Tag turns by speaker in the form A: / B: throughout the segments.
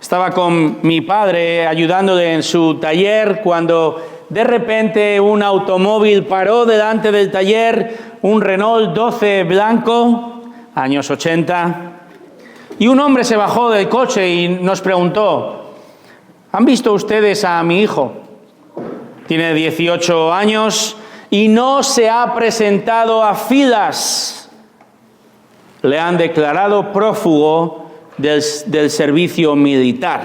A: Estaba con mi padre ayudándole en su taller cuando de repente un automóvil paró delante del taller, un Renault 12 blanco, años 80, y un hombre se bajó del coche y nos preguntó: ¿han visto ustedes a mi hijo? Tiene 18 años y no se ha presentado a filas. Le han declarado prófugo del servicio militar.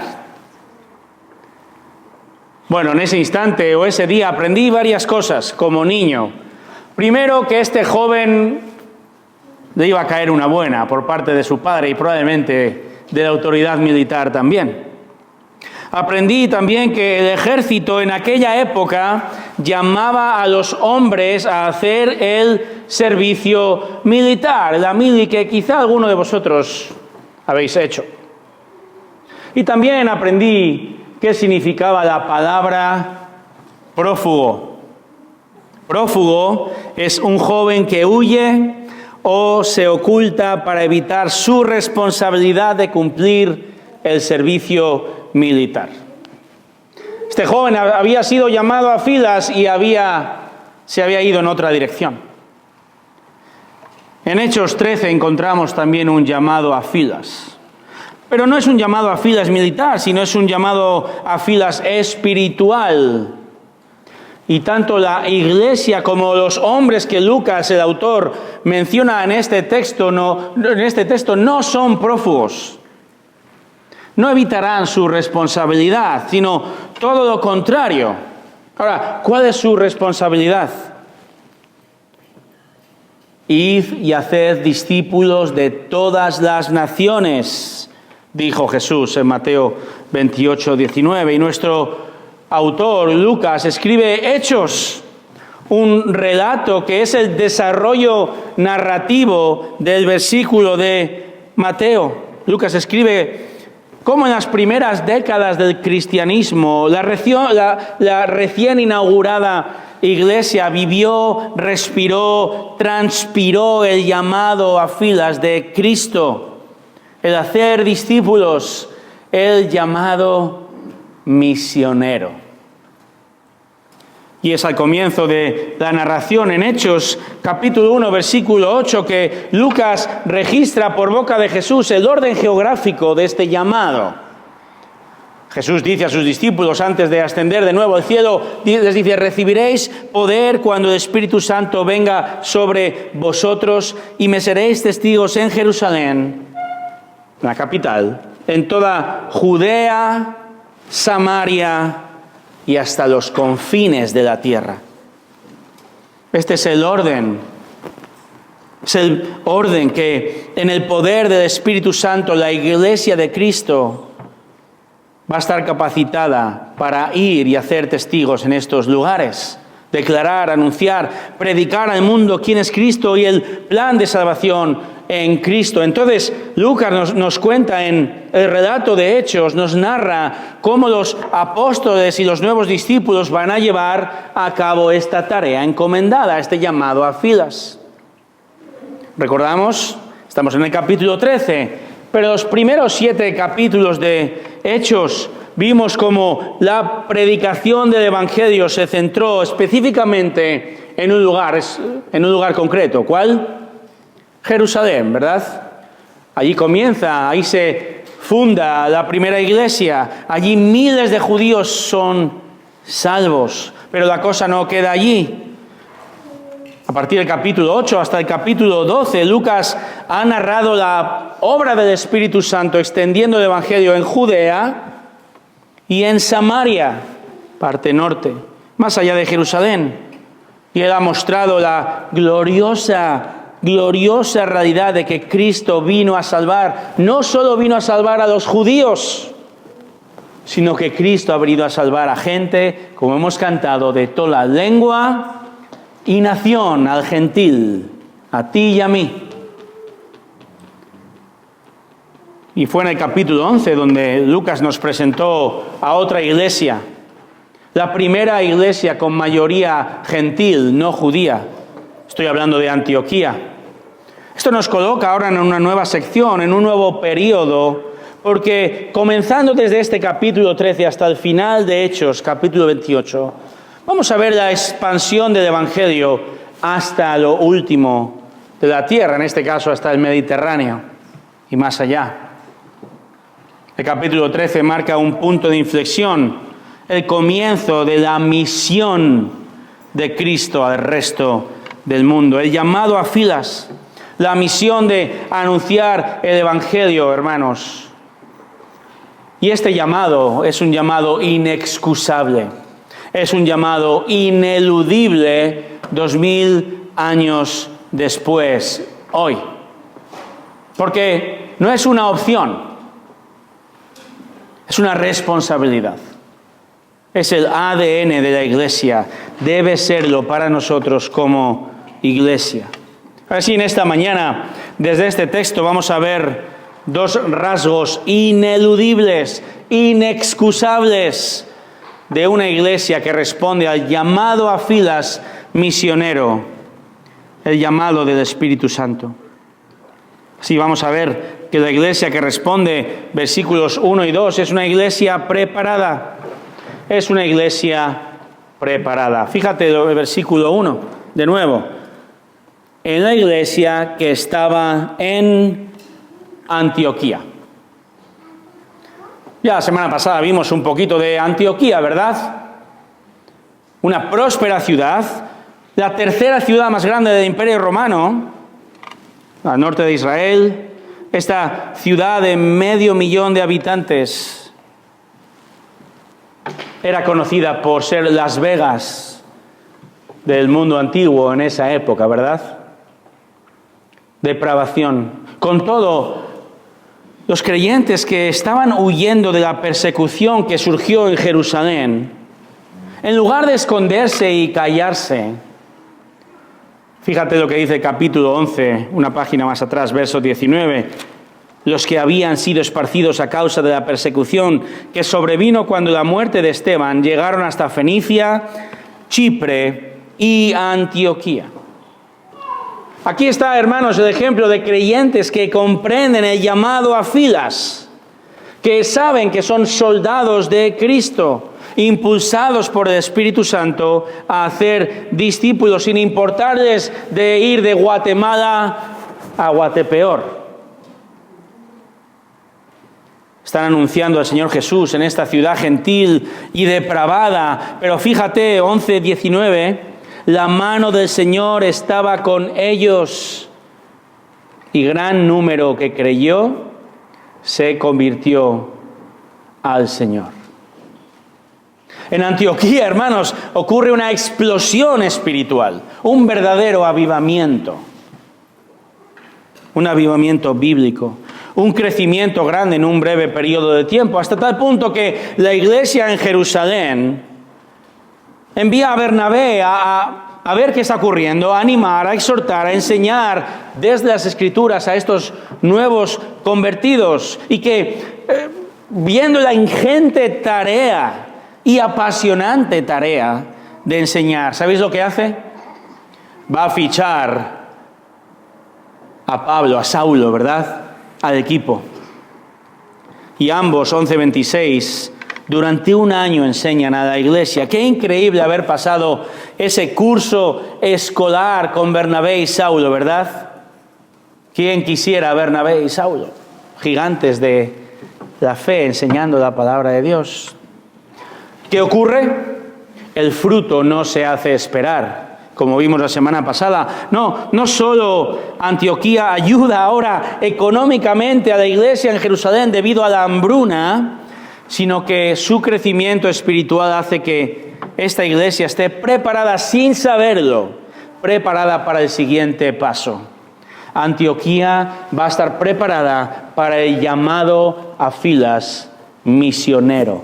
A: Bueno, en ese instante o ese día aprendí varias cosas como niño. Primero, que este joven le iba a caer una buena por parte de su padre y probablemente de la autoridad militar también. Aprendí también que el ejército en aquella época llamaba a los hombres a hacer el servicio militar, la mili que quizá alguno de vosotros habéis hecho. Y también aprendí qué significaba la palabra prófugo. Prófugo es un joven que huye o se oculta para evitar su responsabilidad de cumplir el servicio militar. Este joven había sido llamado a filas y se había ido en otra dirección. En Hechos 13 encontramos también un llamado a filas. Pero no es un llamado a filas militar, sino es un llamado a filas espiritual. Y tanto la iglesia como los hombres que Lucas, el autor, menciona en este texto no son prófugos. No evitarán su responsabilidad, sino todo lo contrario. Ahora, ¿cuál es su responsabilidad? Id y haced discípulos de todas las naciones, dijo Jesús en Mateo 28, 19. Y nuestro autor, Lucas, escribe Hechos, un relato que es el desarrollo narrativo del versículo de Mateo. Lucas escribe cómo en las primeras décadas del cristianismo, la recién inaugurada iglesia vivió, respiró, transpiró el llamado a filas de Cristo, el hacer discípulos, el llamado misionero. Y es al comienzo de la narración en Hechos, capítulo 1, versículo 8, que Lucas registra por boca de Jesús el orden geográfico de este llamado. Jesús dice a sus discípulos antes de ascender de nuevo al cielo, les dice: recibiréis poder cuando el Espíritu Santo venga sobre vosotros y me seréis testigos en Jerusalén, la capital, en toda Judea, Samaria y hasta los confines de la tierra. Este es el orden. Es el orden que en el poder del Espíritu Santo la iglesia de Cristo va a estar capacitada para ir y hacer testigos en estos lugares, declarar, anunciar, predicar al mundo quién es Cristo y el plan de salvación en Cristo. Entonces, Lucas nos cuenta en el relato de Hechos, nos narra cómo los apóstoles y los nuevos discípulos van a llevar a cabo esta tarea encomendada, este llamado a filas. Recordamos, estamos en el capítulo 13, pero los primeros 7 capítulos de Hechos vimos cómo la predicación del Evangelio se centró específicamente en un lugar concreto. ¿Cuál? Jerusalén, ¿verdad? Allí comienza, ahí se funda la primera iglesia. Allí miles de judíos son salvos, pero la cosa no queda allí. A partir del capítulo 8 hasta el capítulo 12, Lucas ha narrado la obra del Espíritu Santo extendiendo el Evangelio en Judea y en Samaria, parte norte, más allá de Jerusalén. Y él ha mostrado la gloriosa realidad de que Cristo vino a salvar. No solo vino a salvar a los judíos, sino que Cristo ha venido a salvar a gente, como hemos cantado, de toda lengua y nación, al gentil, a ti y a mí. Y fue en el capítulo 11 donde Lucas nos presentó a otra iglesia, la primera iglesia con mayoría gentil, no judía. Estoy hablando de Antioquía. Esto nos coloca ahora en una nueva sección, en un nuevo periodo, porque comenzando desde este capítulo 13 hasta el final de Hechos, capítulo 28, vamos a ver la expansión del Evangelio hasta lo último de la tierra, en este caso hasta el Mediterráneo y más allá. El capítulo 13 marca un punto de inflexión, el comienzo de la misión de Cristo al resto del mundo, el llamado a filas, la misión de anunciar el Evangelio, hermanos. Y este llamado es un llamado inexcusable, es un llamado ineludible 2000 años después, hoy. Porque no es una opción, es una responsabilidad. Es el ADN de la Iglesia, debe serlo para nosotros como Iglesia. Así en esta mañana, desde este texto vamos a ver dos rasgos ineludibles, inexcusables de una iglesia que responde al llamado a filas misionero, el llamado del Espíritu Santo. Sí, vamos a ver que la iglesia que responde, versículos 1 y 2, es una iglesia preparada. Es una iglesia preparada. Fíjate el versículo 1, de nuevo. En la iglesia que estaba en Antioquía. Ya la semana pasada vimos un poquito de Antioquía, ¿verdad? Una próspera ciudad, la tercera ciudad más grande del Imperio Romano, al norte de Israel, esta ciudad de 500,000 de habitantes, era conocida por ser Las Vegas del mundo antiguo en esa época, ¿verdad? Depravación. Con todo, los creyentes que estaban huyendo de la persecución que surgió en Jerusalén, en lugar de esconderse y callarse, fíjate lo que dice el capítulo 11, una página más atrás, verso 19, los que habían sido esparcidos a causa de la persecución que sobrevino cuando la muerte de Esteban llegaron hasta Fenicia, Chipre y Antioquía. Aquí está, hermanos, el ejemplo de creyentes que comprenden el llamado a filas, que saben que son soldados de Cristo, impulsados por el Espíritu Santo a hacer discípulos sin importarles de ir de Guatemala a Guatepeor. Están anunciando al Señor Jesús en esta ciudad gentil y depravada, pero fíjate, 11:19, la mano del Señor estaba con ellos y gran número que creyó se convirtió al Señor. En Antioquía, hermanos, ocurre una explosión espiritual, un verdadero avivamiento, un avivamiento bíblico, un crecimiento grande en un breve periodo de tiempo, hasta tal punto que la iglesia en Jerusalén envía a Bernabé a ver qué está ocurriendo, a animar, a exhortar, a enseñar desde las Escrituras a estos nuevos convertidos. Y que, viendo la ingente tarea y apasionante tarea de enseñar, ¿sabéis lo que hace? Va a fichar a Pablo, a Saulo, ¿verdad?, al equipo. Y ambos, 11:26, durante un año enseñan a la iglesia. Qué increíble haber pasado ese curso escolar con Bernabé y Saulo, ¿verdad? ¿Quién quisiera a Bernabé y Saulo? Gigantes de la fe enseñando la palabra de Dios. ¿Qué ocurre? El fruto no se hace esperar, como vimos la semana pasada. No solo Antioquía ayuda ahora económicamente a la iglesia en Jerusalén debido a la hambruna, sino que su crecimiento espiritual hace que esta iglesia esté preparada sin saberlo, preparada para el siguiente paso. Antioquía va a estar preparada para el llamado a filas misionero.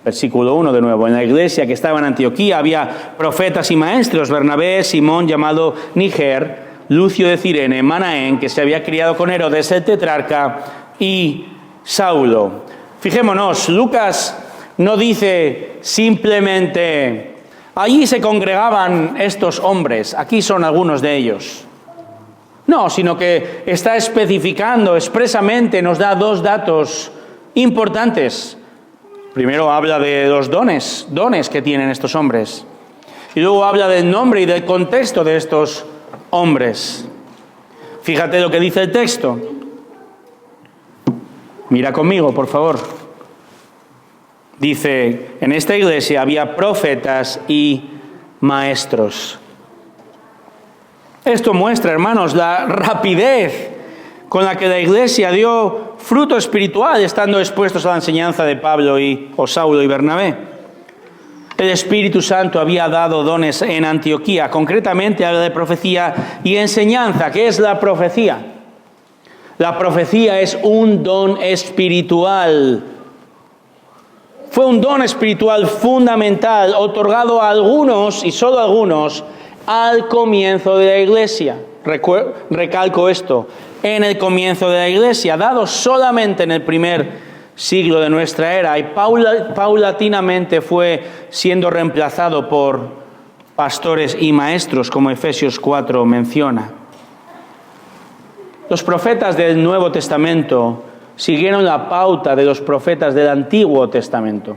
A: Versículo 1 de nuevo. En la iglesia que estaba en Antioquía había profetas y maestros: Bernabé, Simón llamado Níger, Lucio de Cirene, Manaén, que se había criado con Herodes el tetrarca, y Saulo. Fijémonos, Lucas no dice simplemente allí se congregaban estos hombres, aquí son algunos de ellos. No, sino que está especificando expresamente, nos da dos datos importantes. Primero habla de los dones que tienen estos hombres. Y luego habla del nombre y del contexto de estos hombres. Fíjate lo que dice el texto. Mira conmigo, por favor. Dice, en esta iglesia había profetas y maestros. Esto muestra, hermanos, la rapidez con la que la iglesia dio fruto espiritual estando expuestos a la enseñanza de Pablo o Saulo y Bernabé. El Espíritu Santo había dado dones en Antioquía, concretamente habla de profecía y enseñanza. ¿Qué es la profecía? La profecía es un don espiritual. Fue un don espiritual fundamental, otorgado a algunos, y solo a algunos, al comienzo de la iglesia. Recalco esto, en el comienzo de la iglesia, dado solamente en el primer siglo de nuestra era, y paulatinamente fue siendo reemplazado por pastores y maestros, como Efesios 4 menciona. Los profetas del Nuevo Testamento siguieron la pauta de los profetas del Antiguo Testamento.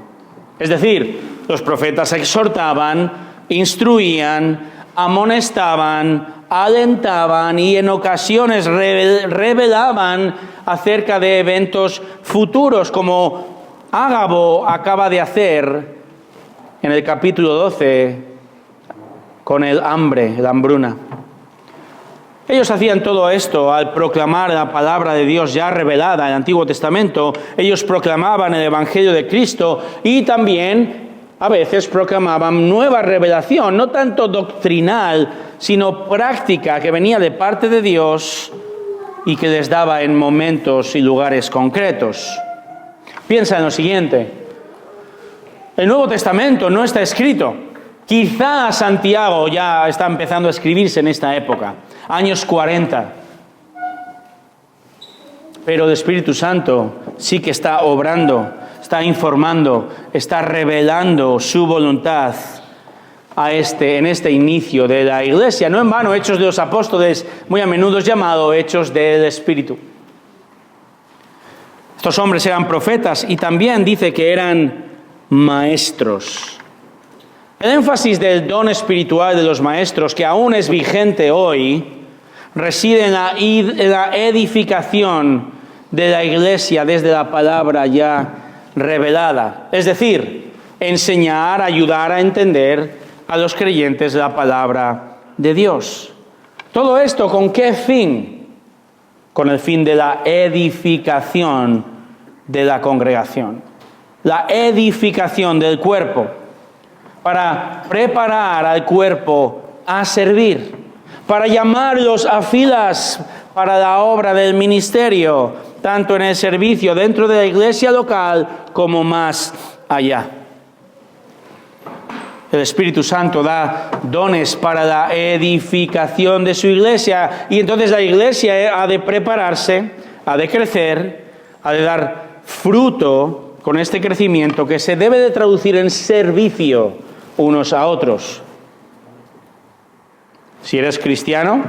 A: Es decir, los profetas exhortaban, instruían, amonestaban, alentaban y en ocasiones revelaban acerca de eventos futuros, como Ágabo acaba de hacer en el capítulo 12 con el hambre, la hambruna. Ellos hacían todo esto al proclamar la palabra de Dios ya revelada en el Antiguo Testamento. Ellos proclamaban el Evangelio de Cristo y también a veces proclamaban nueva revelación, no tanto doctrinal, sino práctica, que venía de parte de Dios y que les daba en momentos y lugares concretos. Piensa en lo siguiente. El Nuevo Testamento no está escrito. Quizá Santiago ya está empezando a escribirse en esta época, años 40. Pero el Espíritu Santo sí que está obrando, está informando, está revelando su voluntad en este inicio de la iglesia. No en vano, Hechos de los Apóstoles, muy a menudo es llamado Hechos del Espíritu. Estos hombres eran profetas y también dice que eran maestros. El énfasis del don espiritual de los maestros, que aún es vigente hoy, reside en la edificación de la iglesia desde la palabra ya revelada. Es decir, enseñar, ayudar a entender a los creyentes la palabra de Dios. ¿Todo esto con qué fin? Con el fin de la edificación de la congregación. La edificación del cuerpo, para preparar al cuerpo a servir, para llamarlos a filas para la obra del ministerio, tanto en el servicio dentro de la iglesia local como más allá. El Espíritu Santo da dones para la edificación de su iglesia y entonces la iglesia ha de prepararse, ha de crecer, ha de dar fruto con este crecimiento que se debe de traducir en servicio unos a otros. Si eres cristiano,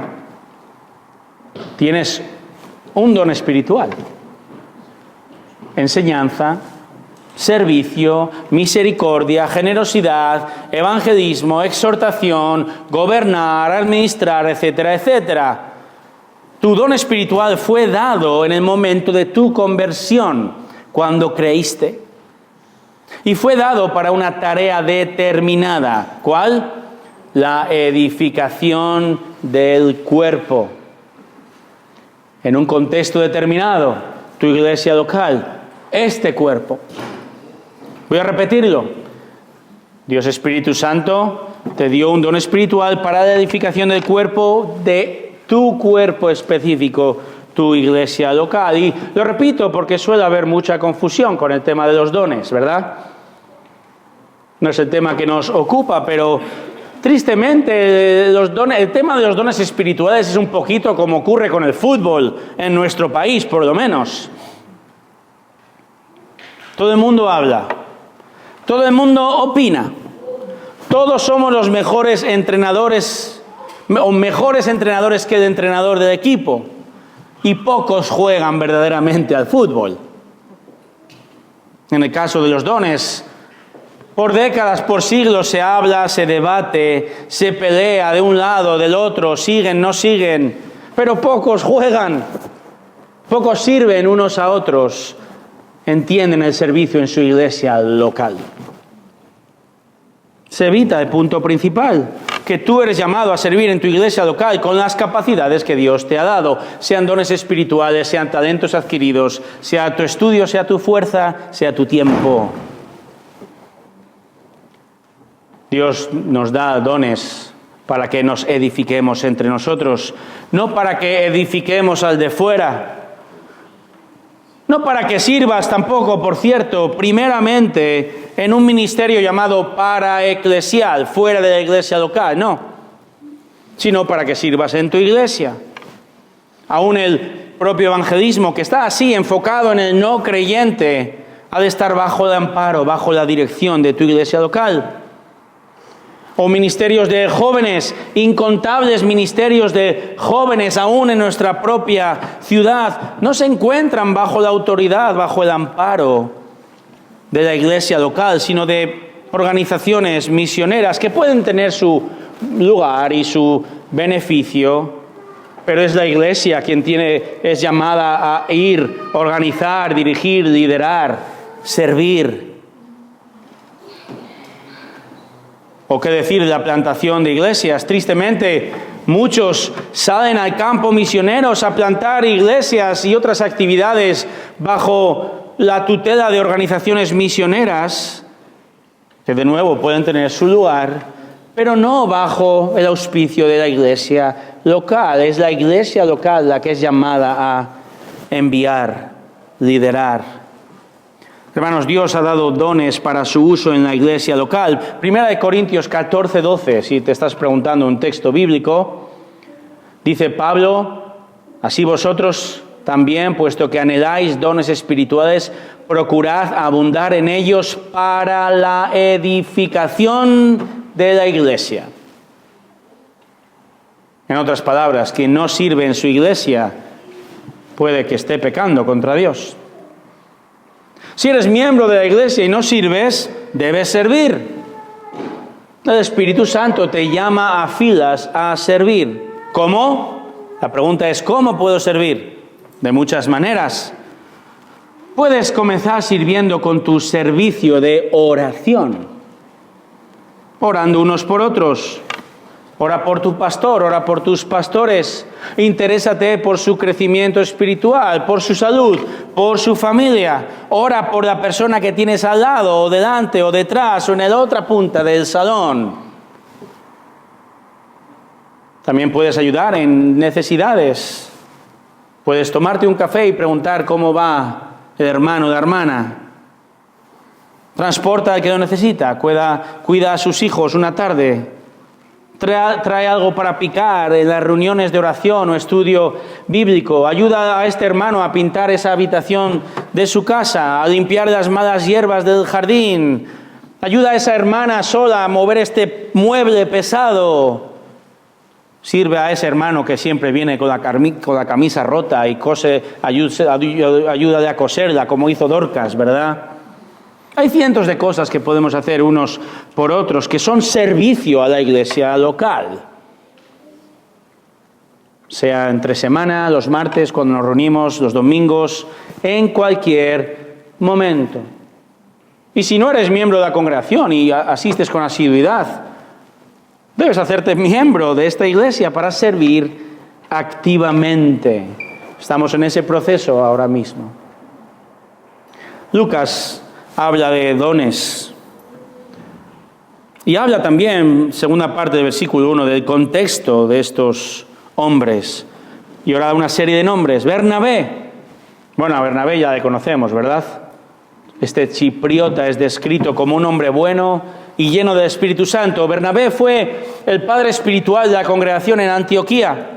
A: tienes un don espiritual. Enseñanza, servicio, misericordia, generosidad, evangelismo, exhortación, gobernar, administrar, etcétera, etcétera. Tu don espiritual fue dado en el momento de tu conversión, cuando creíste. Y fue dado para una tarea determinada. ¿Cuál? La edificación del cuerpo. En un contexto determinado, tu iglesia local, este cuerpo. Voy a repetirlo. Dios Espíritu Santo te dio un don espiritual para la edificación del cuerpo, de tu cuerpo específico, tu iglesia local. Y lo repito porque suele haber mucha confusión con el tema de los dones, ¿verdad? No es el tema que nos ocupa, pero tristemente el tema de los dones espirituales es un poquito como ocurre con el fútbol en nuestro país, por lo menos. Todo el mundo habla, todo el mundo opina, todos somos los mejores entrenadores o mejores entrenadores que el entrenador del equipo, y pocos juegan verdaderamente al fútbol. En el caso de los dones, por décadas, por siglos se habla, se debate, se pelea de un lado, del otro, siguen, no siguen, pero pocos juegan, pocos sirven unos a otros, entienden el servicio en su iglesia local. Se evita el punto principal, que tú eres llamado a servir en tu iglesia local con las capacidades que Dios te ha dado, sean dones espirituales, sean talentos adquiridos, sea tu estudio, sea tu fuerza, sea tu tiempo. Dios nos da dones para que nos edifiquemos entre nosotros, no para que edifiquemos al de fuera. No para que sirvas tampoco, por cierto, primeramente en un ministerio llamado paraeclesial, fuera de la iglesia local, no, sino para que sirvas en tu iglesia. Aún el propio evangelismo, que está así enfocado en el no creyente, ha de estar bajo el amparo, bajo la dirección de tu iglesia local. O ministerios de jóvenes, incontables ministerios de jóvenes aún en nuestra propia ciudad, no se encuentran bajo la autoridad, bajo el amparo de la iglesia local, sino de organizaciones misioneras que pueden tener su lugar y su beneficio, pero es la iglesia quien es llamada a ir, organizar, dirigir, liderar, servir. ¿O qué decir de la plantación de iglesias? Tristemente, muchos salen al campo misioneros a plantar iglesias y otras actividades bajo la tutela de organizaciones misioneras, que de nuevo pueden tener su lugar, pero no bajo el auspicio de la iglesia local. Es la iglesia local la que es llamada a enviar, liderar. Hermanos, Dios ha dado dones para su uso en la iglesia local. Primera de Corintios 14:12, si te estás preguntando un texto bíblico, dice Pablo: así vosotros también, puesto que anheláis dones espirituales, procurad abundar en ellos para la edificación de la iglesia. En otras palabras, quien no sirve en su iglesia puede que esté pecando contra Dios. Si eres miembro de la iglesia y no sirves, debes servir. El Espíritu Santo te llama a filas a servir. ¿Cómo? La pregunta es, ¿cómo puedo servir? De muchas maneras. Puedes comenzar sirviendo con tu servicio de oración, orando unos por otros. Ora por tu pastor, ora por tus pastores. Interésate por su crecimiento espiritual, por su salud, por su familia. Ora por la persona que tienes al lado, o delante, o detrás, o en la otra punta del salón. También puedes ayudar en necesidades. Puedes tomarte un café y preguntar cómo va el hermano o la hermana. Transporta al que lo necesita. Cuida a sus hijos una tarde. Trae algo para picar en las reuniones de oración o estudio bíblico. Ayuda a este hermano a pintar esa habitación de su casa, a limpiar las malas hierbas del jardín. Ayuda a esa hermana sola a mover este mueble pesado. Sirve a ese hermano que siempre viene con la camisa rota y ayúdale a coserla, como hizo Dorcas, ¿verdad? Hay cientos de cosas que podemos hacer unos por otros, que son servicio a la iglesia local. Sea entre semana, los martes, cuando nos reunimos, los domingos, en cualquier momento. Y si no eres miembro de la congregación y asistes con asiduidad, debes hacerte miembro de esta iglesia para servir activamente. Estamos en ese proceso ahora mismo. Lucas habla de dones. Y habla también, segunda parte del versículo 1, del contexto de estos hombres. Y ahora da una serie de nombres. Bernabé. Bueno, a Bernabé ya le conocemos, ¿verdad? Este chipriota es descrito como un hombre bueno y lleno del Espíritu Santo. Bernabé fue el padre espiritual de la congregación en Antioquía.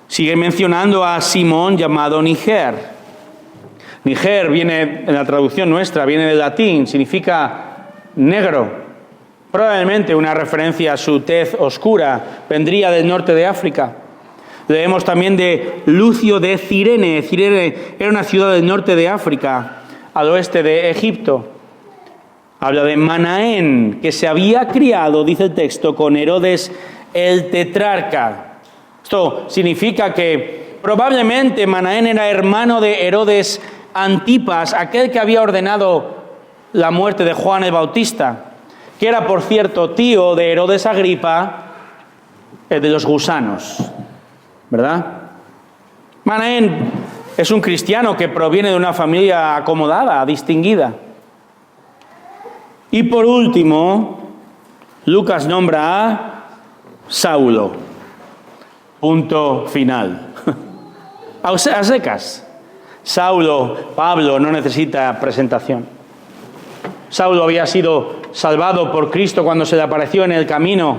A: Sigue mencionando a Simón llamado Niger. Niger viene, en la traducción nuestra, viene del latín, significa negro. probablemente una referencia a su tez oscura, vendría del norte de África. Leemos también de Lucio de Cirene. Cirene era una ciudad del norte de África, al oeste de Egipto. Habla de Manaén, que se había criado, dice el texto, con Herodes el tetrarca. Esto significa que probablemente Manaén era hermano de Herodes Antipas, aquel que había ordenado la muerte de Juan el Bautista, que era, por cierto, tío de Herodes Agripa, el de los gusanos, ¿verdad? Manaén es un cristiano que proviene de una familia acomodada, distinguida. Y por último, Lucas nombra a Saulo. Punto final. A secas. Saulo, Pablo, no necesita presentación. Saulo había sido salvado por Cristo cuando se le apareció en el camino,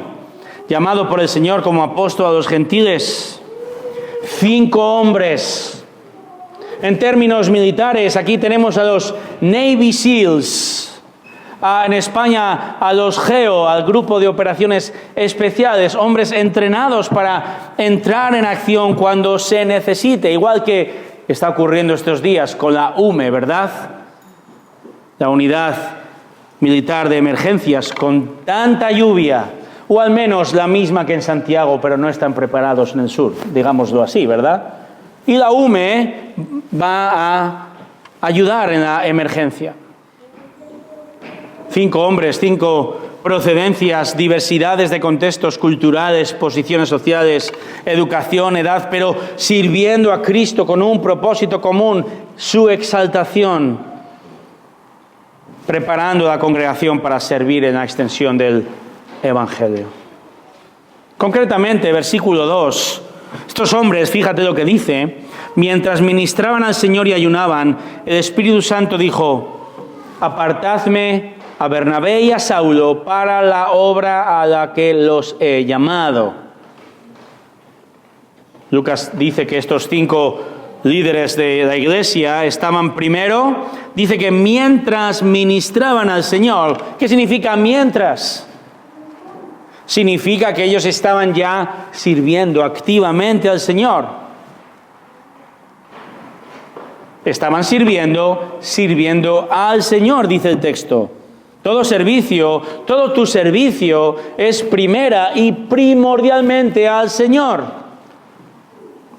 A: llamado por el Señor como apóstol a los gentiles. 5 hombres. En términos militares, aquí tenemos a los Navy SEALs. En España a los GEO, al Grupo de Operaciones Especiales, hombres entrenados para entrar en acción cuando se necesite, igual que está ocurriendo estos días con la UME, ¿verdad? La Unidad Militar de Emergencias, con tanta lluvia, o al menos la misma que en Santiago, pero no están preparados en el sur, digámoslo así, ¿verdad? Y la UME va a ayudar en la emergencia. 5 hombres, 5 procedencias, diversidades de contextos culturales, posiciones sociales, educación, edad, pero sirviendo a Cristo con un propósito común, su exaltación, preparando a la congregación para servir en la extensión del Evangelio. Concretamente, versículo 2, estos hombres, fíjate lo que dice, mientras ministraban al Señor y ayunaban, el Espíritu Santo dijo: apartadme a Bernabé y a Saulo para la obra a la que los he llamado. Lucas dice que estos 5 líderes de la iglesia estaban primero, dice que mientras ministraban al Señor. ¿Qué significa mientras? Significa que ellos estaban ya sirviendo activamente al Señor. Estaban sirviendo al Señor, dice el texto. Todo servicio, todo tu servicio es primera y primordialmente al Señor.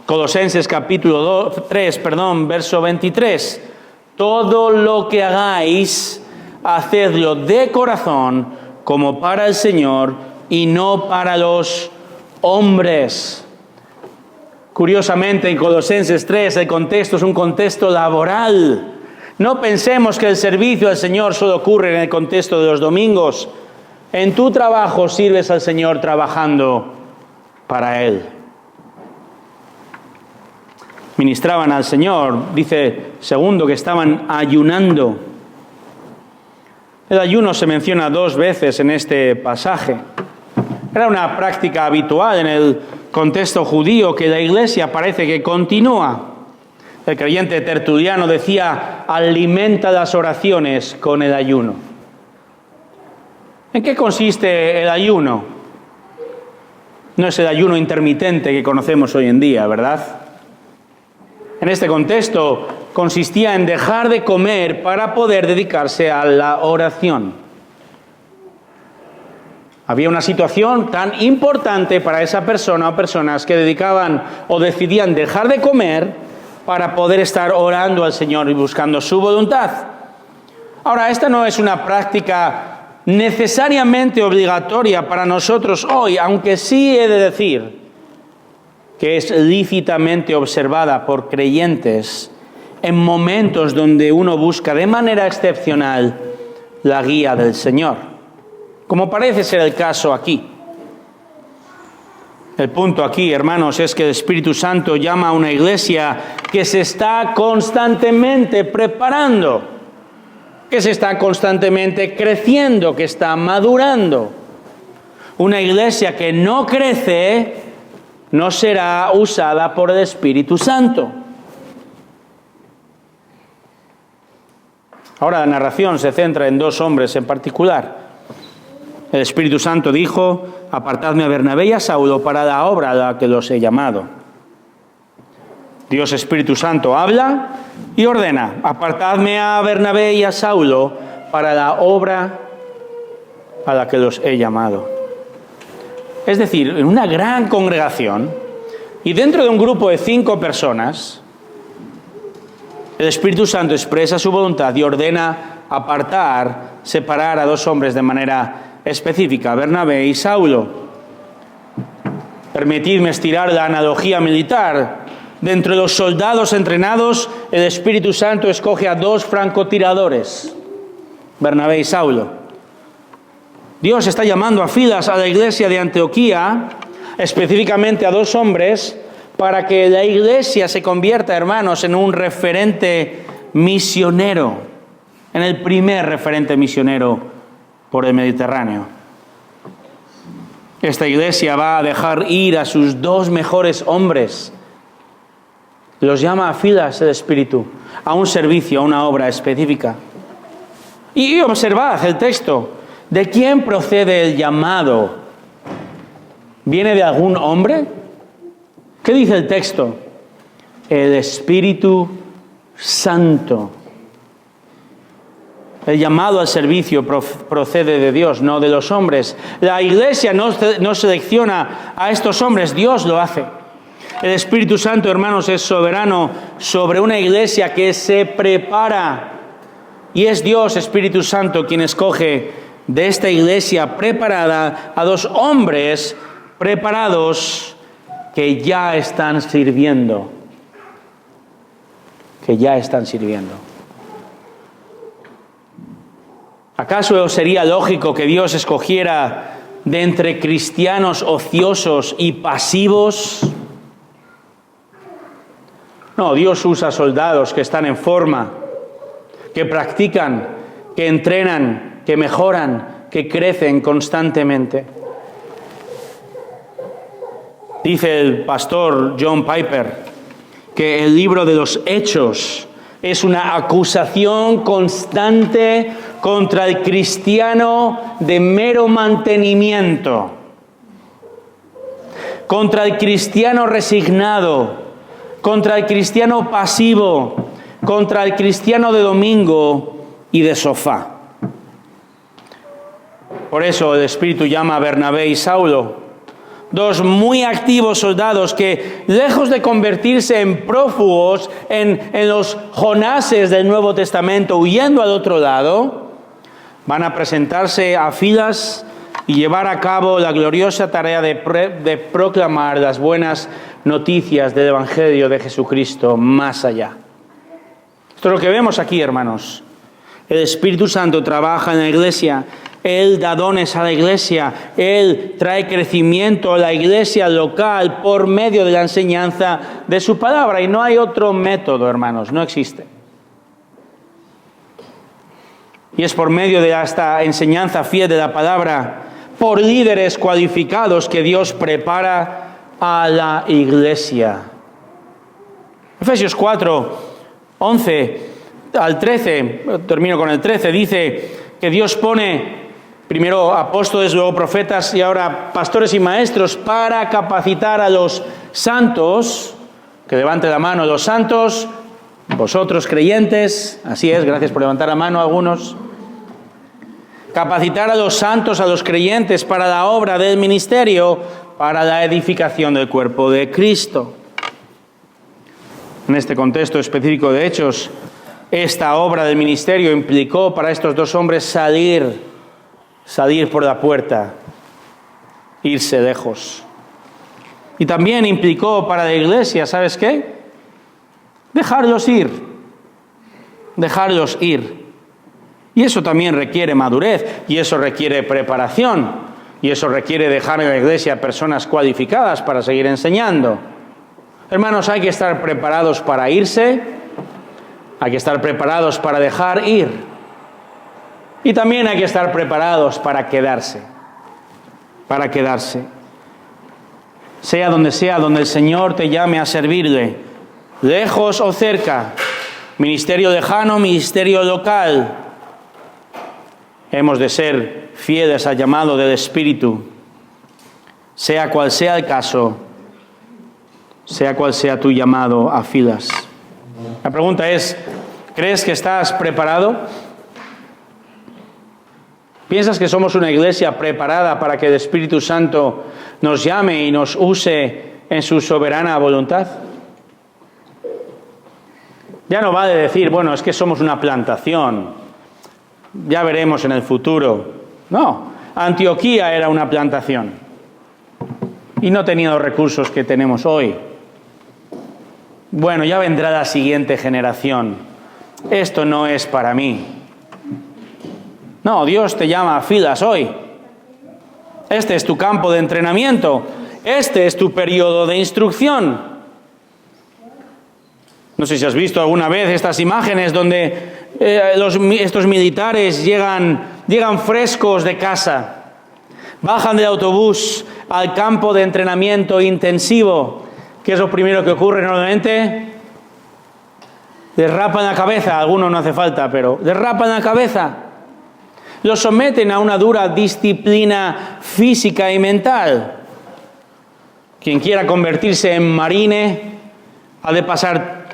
A: Colosenses capítulo 3, verso 23. Todo lo que hagáis, hacedlo de corazón, como para el Señor y no para los hombres. Curiosamente, en Colosenses 3, el contexto es un contexto laboral. No pensemos que el servicio al Señor solo ocurre en el contexto de los domingos. En tu trabajo sirves al Señor trabajando para Él. Ministraban al Señor, dice segundo, que estaban ayunando. El ayuno se menciona 2 veces en este pasaje. Era una práctica habitual en el contexto judío que la Iglesia parece que continúa. El creyente Tertuliano decía: alimenta las oraciones con el ayuno. ¿En qué consiste el ayuno? No es el ayuno intermitente que conocemos hoy en día, ¿verdad? En este contexto consistía en dejar de comer para poder dedicarse a la oración. Había una situación tan importante para esa persona o personas que dedicaban o decidían dejar de comer para poder estar orando al Señor y buscando su voluntad. Ahora, esta no es una práctica necesariamente obligatoria para nosotros hoy, aunque sí he de decir que es lícitamente observada por creyentes en momentos donde uno busca de manera excepcional la guía del Señor, como parece ser el caso aquí. El punto aquí, hermanos, es que el Espíritu Santo llama a una iglesia que se está constantemente preparando, que se está constantemente creciendo, que está madurando. Una iglesia que no crece no será usada por el Espíritu Santo. Ahora la narración se centra en 2 hombres en particular. El Espíritu Santo dijo: apartadme a Bernabé y a Saulo para la obra a la que los he llamado. Dios Espíritu Santo habla y ordena: apartadme a Bernabé y a Saulo para la obra a la que los he llamado. Es decir, en una gran congregación y dentro de un grupo de 5 personas, el Espíritu Santo expresa su voluntad y ordena apartar, separar a 2 hombres de manera específica, Bernabé y Saulo. Permitidme estirar la analogía militar. De entre los soldados entrenados, el Espíritu Santo escoge a 2 francotiradores, Bernabé y Saulo. Dios está llamando a Filas a la iglesia de Antioquía, específicamente a 2 hombres, para que la iglesia se convierta, hermanos, en un referente misionero, en el primer referente misionero por el Mediterráneo. Esta iglesia va a dejar ir a sus 2 mejores hombres. Los llama a Filas el Espíritu, a un servicio, a una obra específica. Y observad el texto. ¿De quién procede el llamado? ¿Viene de algún hombre? ¿Qué dice el texto? El Espíritu Santo. El llamado al servicio procede de Dios, no de los hombres. La iglesia no selecciona a estos hombres, Dios lo hace. El Espíritu Santo, hermanos, es soberano sobre una iglesia que se prepara. Y es Dios, Espíritu Santo, quien escoge de esta iglesia preparada a 2 hombres preparados que ya están sirviendo. Que ya están sirviendo. ¿Acaso sería lógico que Dios escogiera de entre cristianos ociosos y pasivos? No, Dios usa soldados que están en forma, que practican, que entrenan, que mejoran, que crecen constantemente. Dice el pastor John Piper que el libro de los Hechos es una acusación constante contra el cristiano de mero mantenimiento, contra el cristiano resignado, contra el cristiano pasivo, contra el cristiano de domingo y de sofá. Por eso el Espíritu llama a Bernabé y Saulo, 2 muy activos soldados que, lejos de convertirse en prófugos, en los Jonases del Nuevo Testamento, huyendo al otro lado, van a presentarse a Filas y llevar a cabo la gloriosa tarea de proclamar las buenas noticias del Evangelio de Jesucristo más allá. Esto es lo que vemos aquí, hermanos. El Espíritu Santo trabaja en la iglesia. Él da dones a la iglesia. Él trae crecimiento a la iglesia local por medio de la enseñanza de su palabra. Y no hay otro método, hermanos. No existe. Y es por medio de esta enseñanza fiel de la palabra, por líderes cualificados, que Dios prepara a la iglesia. Efesios 4, 11 al 13, termino con el 13, dice que Dios pone primero apóstoles, luego profetas y ahora pastores y maestros para capacitar a los santos. Que levante la mano los santos, vosotros creyentes. Así es, gracias por levantar la mano a algunos. Capacitar a los santos, a los creyentes, para la obra del ministerio, para la edificación del cuerpo de Cristo. En este contexto específico de Hechos, esta obra del ministerio implicó para estos 2 hombres salir por la puerta, irse lejos. Y también implicó para la iglesia, ¿sabes qué? Dejarlos ir. Y eso también requiere madurez, y eso requiere preparación, y eso requiere dejar en la iglesia a personas cualificadas para seguir enseñando. Hermanos, hay que estar preparados para irse, hay que estar preparados para dejar ir, y también hay que estar preparados para quedarse. Sea donde el Señor te llame a servirle, lejos o cerca, ministerio lejano, ministerio local. Hemos de ser fieles al llamado del Espíritu. Sea cual sea el caso, sea cual sea tu llamado a filas. La pregunta es, ¿crees que estás preparado? ¿Piensas que somos una iglesia preparada para que el Espíritu Santo nos llame y nos use en su soberana voluntad? Ya no vale decir, bueno, es que somos una plantación, ya veremos en el futuro. No, Antioquía era una plantación y no tenía los recursos que tenemos hoy. Bueno, ya vendrá la siguiente generación. Esto no es para mí. No, Dios te llama a filas hoy. Este es tu campo de entrenamiento. Este es tu periodo de instrucción. No sé si has visto alguna vez estas imágenes donde estos militares llegan frescos de casa, bajan del autobús al campo de entrenamiento intensivo. ¿Qué es lo primero que ocurre normalmente? Derrapan la cabeza, algunos no hace falta, pero derrapan la cabeza. Los someten a una dura disciplina física y mental. Quien quiera convertirse en marine ha de pasar,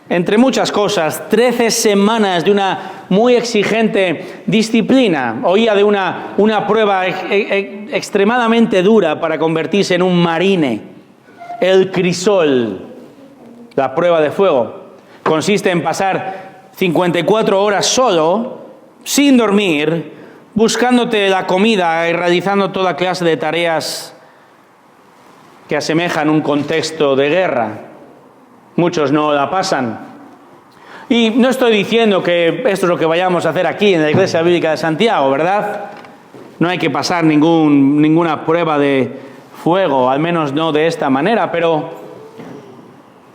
A: entre muchas cosas, 13 semanas de una muy exigente disciplina. Oía de una prueba extremadamente dura para convertirse en un marine. El crisol, la prueba de fuego, consiste en pasar 54 horas solo, sin dormir, buscándote la comida y realizando toda clase de tareas que asemejan un contexto de guerra. Muchos no la pasan. Y no estoy diciendo que esto es lo que vayamos a hacer aquí en la Iglesia Bíblica de Santiago, ¿verdad? No hay que pasar ninguna prueba de fuego, al menos no de esta manera, pero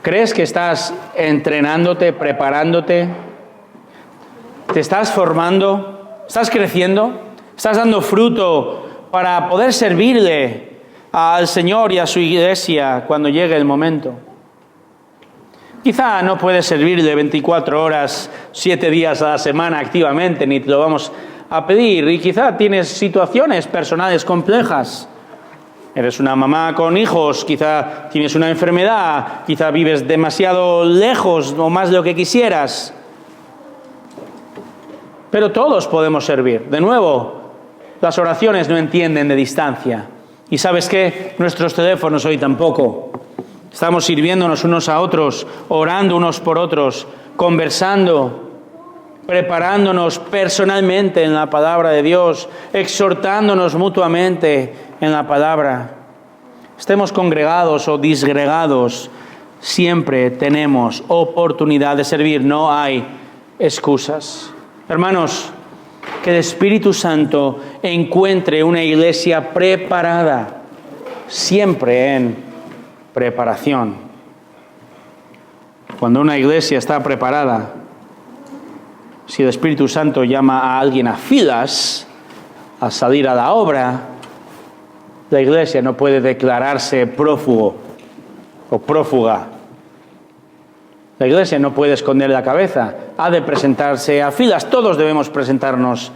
A: ¿crees que estás entrenándote, preparándote? ¿Te estás formando? ¿Estás creciendo? ¿Estás dando fruto para poder servirle al Señor y a su iglesia cuando llegue el momento? Quizá no puedes servirle 24 horas, 7 días a la semana activamente, ni te lo vamos a pedir. Y quizá tienes situaciones personales complejas. Eres una mamá con hijos, quizá tienes una enfermedad, quizá vives demasiado lejos o más de lo que quisieras. Pero todos podemos servir. De nuevo, las oraciones no entienden de distancia. Y ¿sabes qué? Nuestros teléfonos hoy tampoco. Estamos sirviéndonos unos a otros, orando unos por otros, conversando, preparándonos personalmente en la palabra de Dios, exhortándonos mutuamente en la palabra. Estemos congregados o disgregados, siempre tenemos oportunidad de servir, no hay excusas. Hermanos, que el Espíritu Santo encuentre una iglesia preparada, siempre en preparación. Cuando una iglesia está preparada, si el Espíritu Santo llama a alguien a filas, a salir a la obra, la iglesia no puede declararse prófugo o prófuga. La iglesia no puede esconder la cabeza, ha de presentarse a filas. Todos debemos presentarnos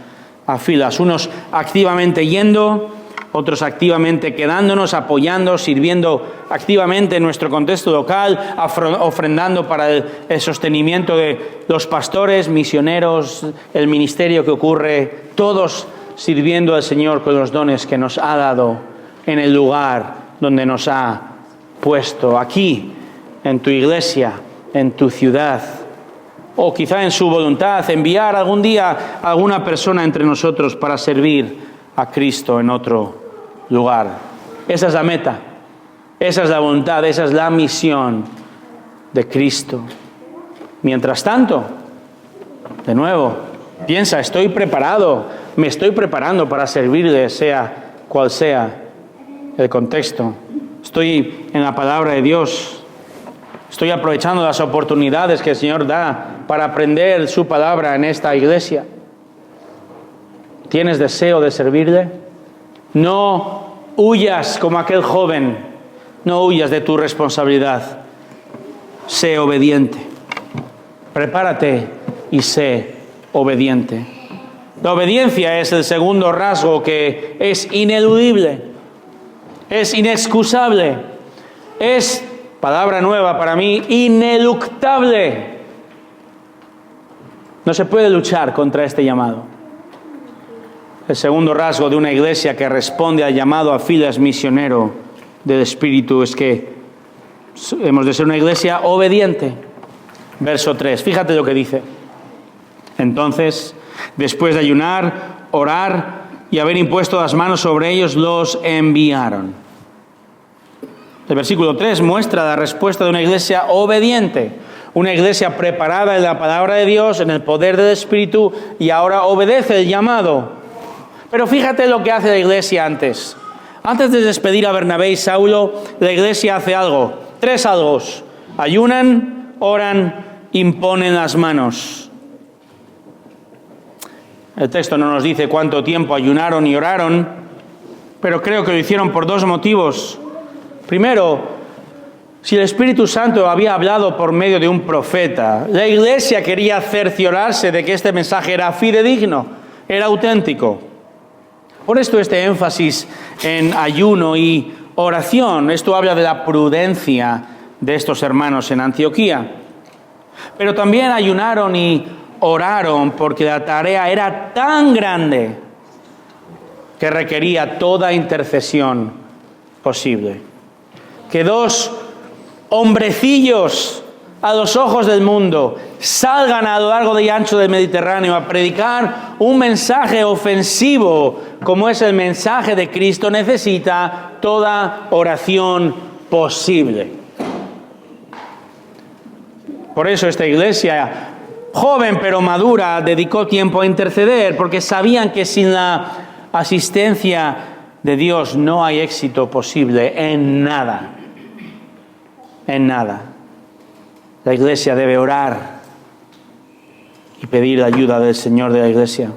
A: a filas, unos activamente yendo, otros activamente quedándonos, apoyando, sirviendo activamente en nuestro contexto local, ofrendando para el sostenimiento de los pastores, misioneros, el ministerio que ocurre, todos sirviendo al Señor con los dones que nos ha dado en el lugar donde nos ha puesto, aquí, en tu iglesia, en tu ciudad, o quizá en su voluntad, enviar algún día a alguna persona entre nosotros para servir a Cristo en otro lugar. Esa es la meta, esa es la voluntad, esa es la misión de Cristo. Mientras tanto, de nuevo, piensa, estoy preparado, me estoy preparando para servirle, sea cual sea el contexto. Estoy en la palabra de Dios. Estoy aprovechando las oportunidades que el Señor da para aprender su palabra en esta iglesia. ¿Tienes deseo de servirle? No huyas como aquel joven. No huyas de tu responsabilidad. Sé obediente. Prepárate y sé obediente. La obediencia es el segundo rasgo que es ineludible, es inexcusable, es, palabra nueva para mí, ineluctable. No se puede luchar contra este llamado. El segundo rasgo de una iglesia que responde al llamado a filas misionero del Espíritu es que hemos de ser una iglesia obediente. Verso 3, fíjate lo que dice. Entonces, después de ayunar, orar y haber impuesto las manos sobre ellos, los enviaron. El versículo 3 muestra la respuesta de una iglesia obediente, una iglesia preparada en la palabra de Dios, en el poder del Espíritu, y ahora obedece el llamado. Pero fíjate lo que hace la iglesia antes. Antes de despedir a Bernabé y Saulo, la iglesia hace algo, 3 algos: ayunan, oran, imponen las manos. El texto no nos dice cuánto tiempo ayunaron y oraron, pero creo que lo hicieron por 2 motivos. Primero, si el Espíritu Santo había hablado por medio de un profeta, la iglesia quería cerciorarse de que este mensaje era fidedigno, era auténtico. Por esto este énfasis en ayuno y oración. Esto habla de la prudencia de estos hermanos en Antioquía. Pero también ayunaron y oraron porque la tarea era tan grande que requería toda intercesión posible. Que 2 hombrecillos a los ojos del mundo salgan a lo largo y ancho del Mediterráneo a predicar un mensaje ofensivo como es el mensaje de Cristo necesita toda oración posible. Por eso esta iglesia, joven pero madura, dedicó tiempo a interceder, porque sabían que sin la asistencia de Dios no hay éxito posible en nada. En nada. La iglesia debe orar y pedir la ayuda del Señor de la iglesia.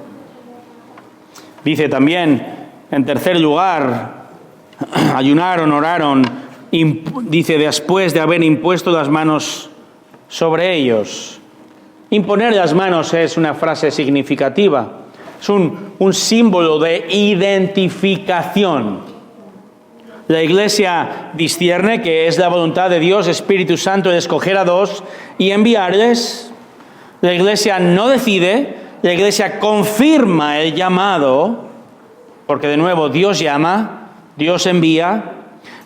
A: Dice también, en tercer lugar, ayunaron, oraron, dice, después de haber impuesto las manos sobre ellos. Imponer las manos es una frase significativa, es un símbolo de identificación. La iglesia discierne que es la voluntad de Dios, Espíritu Santo, de escoger a 2 y enviarles. La iglesia no decide, la iglesia confirma el llamado, porque de nuevo Dios llama, Dios envía.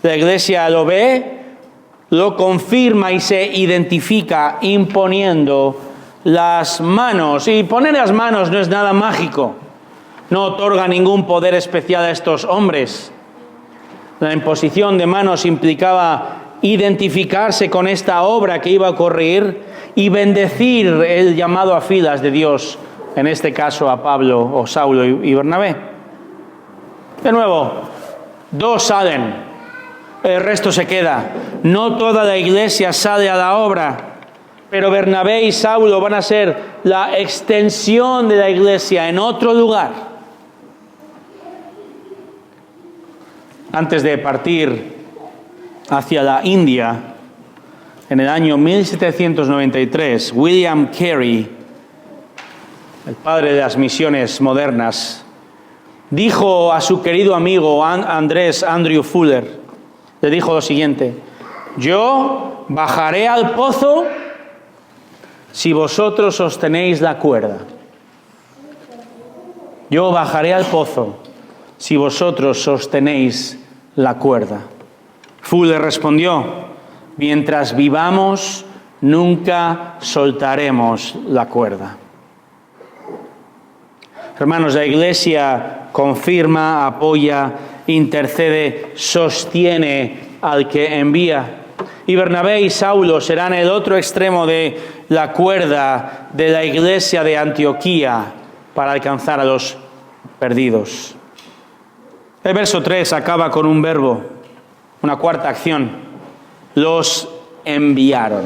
A: La iglesia lo ve, lo confirma y se identifica imponiendo las manos. Y poner las manos no es nada mágico, no otorga ningún poder especial a estos hombres. La imposición de manos implicaba identificarse con esta obra que iba a ocurrir y bendecir el llamado a filas de Dios, en este caso a Pablo o Saulo y Bernabé. De nuevo, 2 salen, el resto se queda. No toda la iglesia sale a la obra, pero Bernabé y Saulo van a ser la extensión de la iglesia en otro lugar. Antes de partir hacia la India, en el año 1793, William Carey, el padre de las misiones modernas, dijo a su querido amigo Andrew Fuller, le dijo lo siguiente: yo bajaré al pozo si vosotros sostenéis la cuerda. Yo bajaré al pozo si vosotros sostenéis la cuerda. Fuller respondió: mientras vivamos, nunca soltaremos la cuerda. Hermanos, la iglesia confirma, apoya, intercede, sostiene al que envía. Y Bernabé y Saulo serán el otro extremo de la cuerda de la iglesia de Antioquía para alcanzar a los perdidos. El verso 3 acaba con un verbo, una cuarta acción: los enviaron.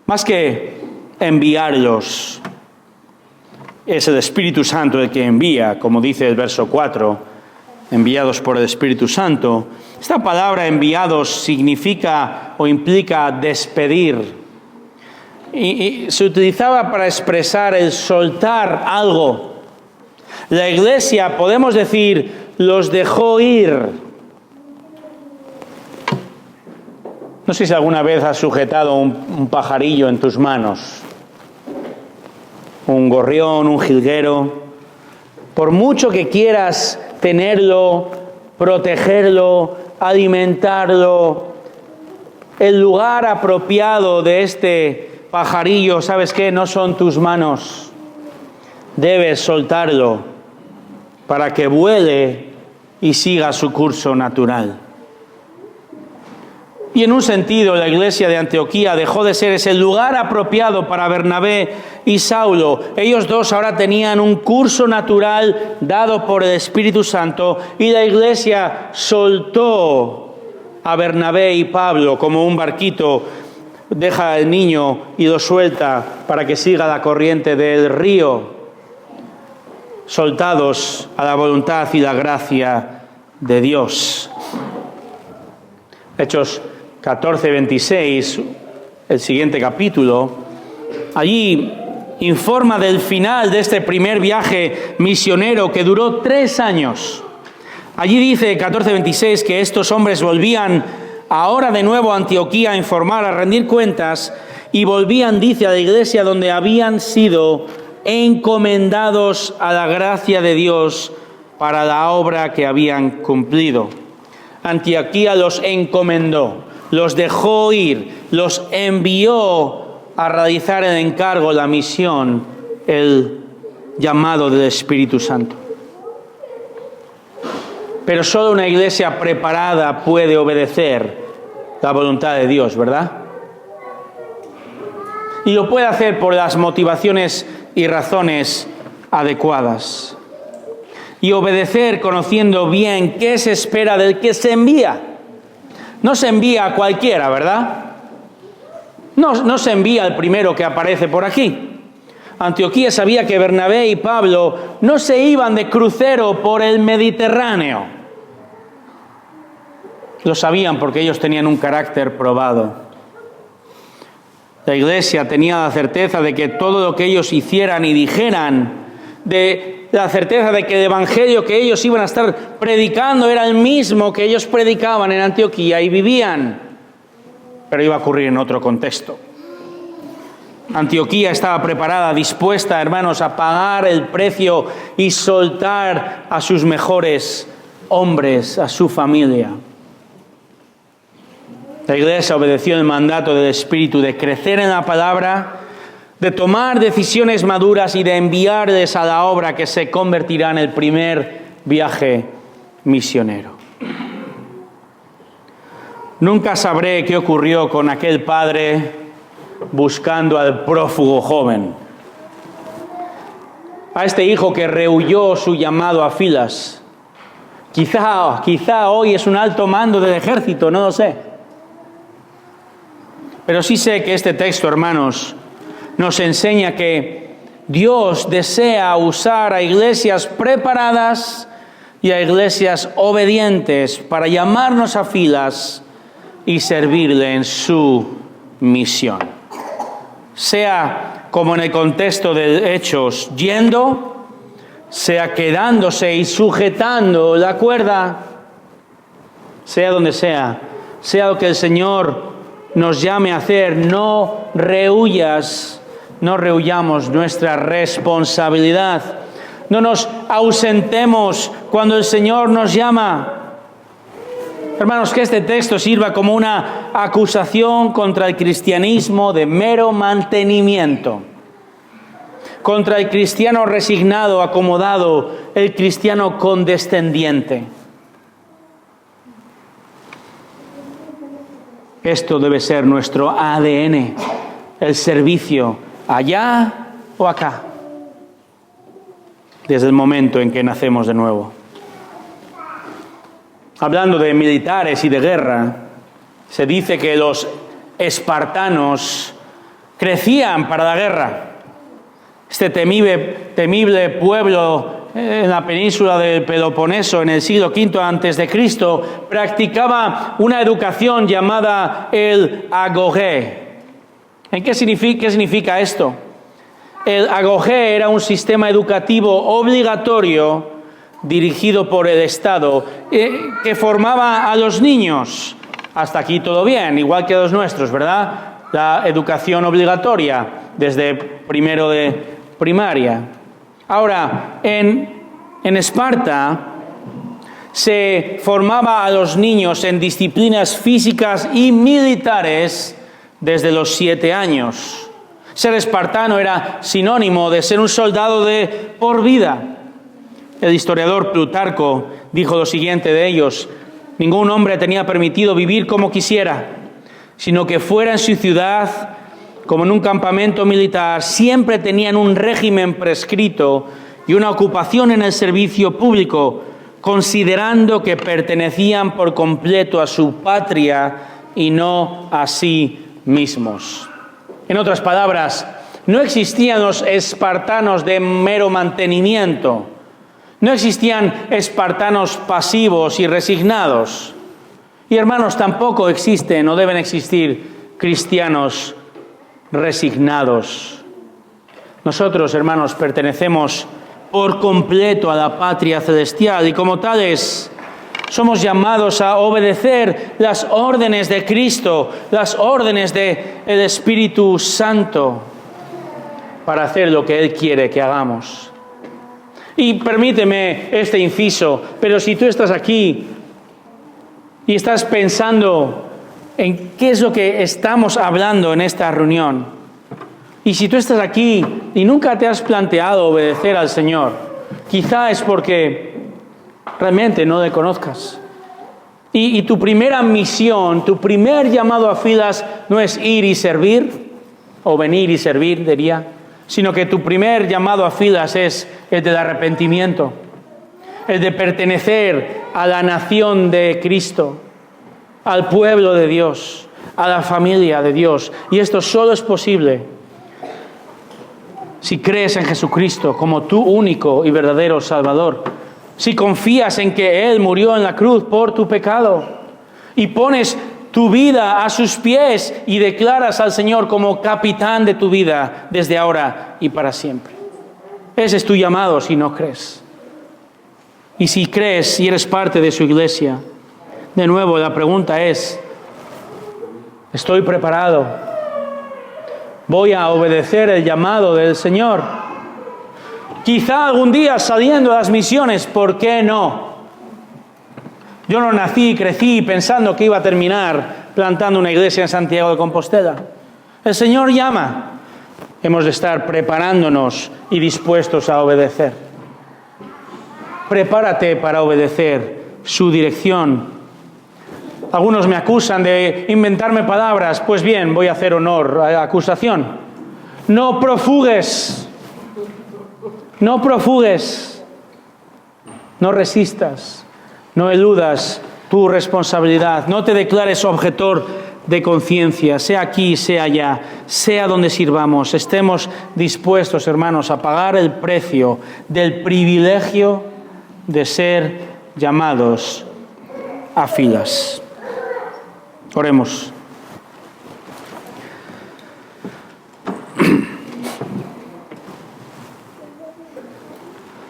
A: Más que enviarlos, es el Espíritu Santo el que envía, como dice el verso 4, enviados por el Espíritu Santo. Esta palabra enviados significa o implica despedir. y se utilizaba para expresar el soltar algo. La iglesia, podemos decir, los dejó ir. No sé si alguna vez has sujetado un pajarillo en tus manos, un gorrión, un jilguero. Por mucho que quieras tenerlo, protegerlo, alimentarlo, el lugar apropiado de este pajarillo, ¿sabes qué? No son tus manos. Debes soltarlo para que vuele y siga su curso natural. Y en un sentido, la iglesia de Antioquía dejó de ser ese lugar apropiado para Bernabé y Saulo. Ellos dos ahora tenían un curso natural dado por el Espíritu Santo, y la iglesia soltó a Bernabé y Pablo como un barquito deja al niño y lo suelta para que siga la corriente del río, soltados a la voluntad y la gracia de Dios. Hechos 14:26, el siguiente capítulo, allí informa del final de este primer viaje misionero que duró 3 años. Allí dice 14:26 que estos hombres volvían ahora de nuevo a Antioquía a informar, a rendir cuentas, y volvían, dice, a la iglesia donde habían sido encomendados a la gracia de Dios para la obra que habían cumplido. Antioquía los encomendó, los dejó ir, los envió a realizar el encargo, la misión, el llamado del Espíritu Santo. Pero solo una iglesia preparada puede obedecer la voluntad de Dios, ¿verdad? Y lo puede hacer por las motivaciones y razones adecuadas. Y obedecer conociendo bien qué se espera del que se envía. No se envía a cualquiera, ¿verdad? No se envía al primero que aparece por aquí. Antioquía sabía que Bernabé y Pablo no se iban de crucero por el Mediterráneo. Lo sabían porque ellos tenían un carácter probado. La iglesia tenía la certeza de que todo lo que ellos hicieran y dijeran, de la certeza de que el evangelio que ellos iban a estar predicando era el mismo que ellos predicaban en Antioquía y vivían, pero iba a ocurrir en otro contexto. Antioquía estaba preparada, dispuesta, hermanos, a pagar el precio y soltar a sus mejores hombres, a su familia. La iglesia obedeció el mandato del Espíritu de crecer en la palabra, de tomar decisiones maduras y de enviarles a la obra que se convertirá en el primer viaje misionero. Nunca sabré qué ocurrió con aquel padre buscando al prófugo joven, a este hijo que rehuyó su llamado a filas. Quizá hoy es un alto mando del ejército, no lo sé. Pero sí sé que este texto, hermanos, nos enseña que Dios desea usar a iglesias preparadas y a iglesias obedientes para llamarnos a filas y servirle en su misión. Sea como en el contexto de Hechos, yendo, sea quedándose y sujetando la cuerda, sea donde sea lo que el Señor nos llame a hacer, no rehuyamos nuestra responsabilidad. No nos ausentemos cuando el Señor nos llama. Hermanos, que este texto sirva como una acusación contra el cristianismo de mero mantenimiento, contra el cristiano resignado, acomodado, el cristiano condescendiente. Esto debe ser nuestro ADN, el servicio allá o acá, desde el momento en que nacemos de nuevo. Hablando de militares y de guerra, se dice que los espartanos crecían para la guerra. Este temible pueblo en la península del Peloponeso en el siglo V a.C. practicaba una educación llamada el agogé, ¿Qué significa esto? El agogé era un sistema educativo obligatorio dirigido por el Estado que formaba a los niños. Hasta aquí todo bien, igual que los nuestros, ¿verdad? La educación obligatoria desde primero de primaria. Ahora, en Esparta se formaba a los niños en disciplinas físicas y militares desde los 7 años. Ser espartano era sinónimo de ser un soldado de por vida. El historiador Plutarco dijo lo siguiente de ellos: ningún hombre tenía permitido vivir como quisiera, sino que fuera en su ciudad como en un campamento militar. Siempre tenían un régimen prescrito y una ocupación en el servicio público, considerando que pertenecían por completo a su patria y no a sí mismos. En otras palabras, no existían los espartanos de mero mantenimiento. No existían espartanos pasivos y resignados. Y hermanos, tampoco existen o deben existir cristianos resignados. Nosotros, hermanos, pertenecemos por completo a la patria celestial y como tales somos llamados a obedecer las órdenes de Cristo, las órdenes del Espíritu Santo para hacer lo que Él quiere que hagamos. Y permíteme este inciso, pero si tú estás aquí y estás pensando en qué es lo que estamos hablando en esta reunión, y si tú estás aquí y nunca te has planteado obedecer al Señor, quizá es porque realmente no le conozcas. Y tu primera misión, tu primer llamado a filas no es ir y servir, o venir y servir, diría, sino que tu primer llamado a filas es el del arrepentimiento, el de pertenecer a la nación de Cristo, al pueblo de Dios, a la familia de Dios. Y esto solo es posible si crees en Jesucristo como tu único y verdadero Salvador. Si confías en que Él murió en la cruz por tu pecado y pones tu vida a sus pies y declaras al Señor como capitán de tu vida desde ahora y para siempre. Ese es tu llamado si no crees. Y si crees y eres parte de su iglesia, de nuevo la pregunta es: ¿estoy preparado? ¿Voy a obedecer el llamado del Señor? Quizá algún día saliendo a las misiones, ¿por qué no? Yo no nací y crecí pensando que iba a terminar plantando una iglesia en Santiago de Compostela. El Señor llama. Hemos de estar preparándonos y dispuestos a obedecer. Prepárate para obedecer su dirección. Algunos me acusan de inventarme palabras. Pues bien, voy a hacer honor a la acusación. No profugues. No profugues. No resistas. No eludas tu responsabilidad. No te declares objetor de conciencia. Sea aquí, sea allá, sea donde sirvamos. Estemos dispuestos, hermanos, a pagar el precio del privilegio de ser llamados a filas. Oremos.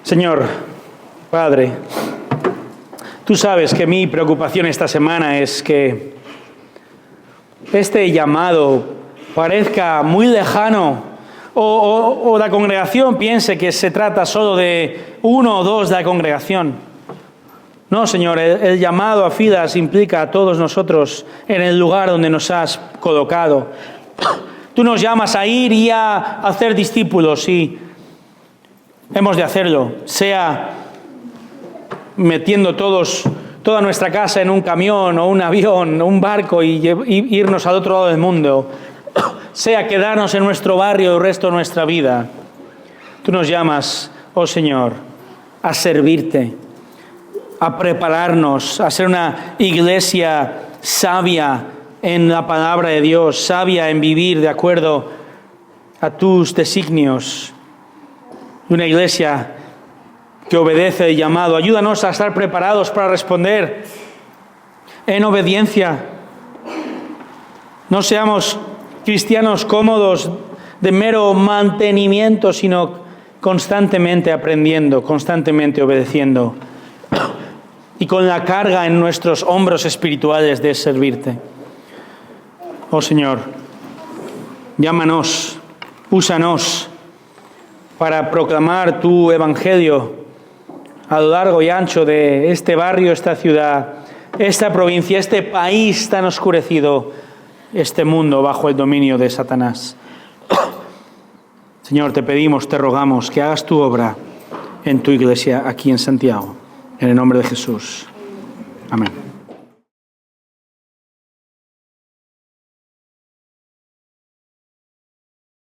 A: Señor, Padre, tú sabes que mi preocupación esta semana es que este llamado parezca muy lejano o la congregación piense que se trata solo de uno o dos de la congregación. No, Señor, el llamado a filas implica a todos nosotros en el lugar donde nos has colocado. Tú nos llamas a ir y a hacer discípulos y hemos de hacerlo, sea metiendo toda nuestra casa en un camión o un avión o un barco y irnos al otro lado del mundo, sea quedarnos en nuestro barrio el resto de nuestra vida. Tú nos llamas, oh Señor, a servirte, a prepararnos, a ser una iglesia sabia en la palabra de Dios, sabia en vivir de acuerdo a tus designios. Una iglesia que obedece el llamado. Ayúdanos a estar preparados para responder en obediencia. No seamos cristianos cómodos de mero mantenimiento, sino constantemente aprendiendo, constantemente obedeciendo y con la carga en nuestros hombros espirituales de servirte. Oh Señor, llámanos, úsanos para proclamar tu evangelio a lo largo y ancho de este barrio, esta ciudad, esta provincia, este país tan oscurecido, este mundo bajo el dominio de Satanás. Señor, te pedimos, te rogamos que hagas tu obra en tu iglesia aquí en Santiago. En el nombre de Jesús. Amén.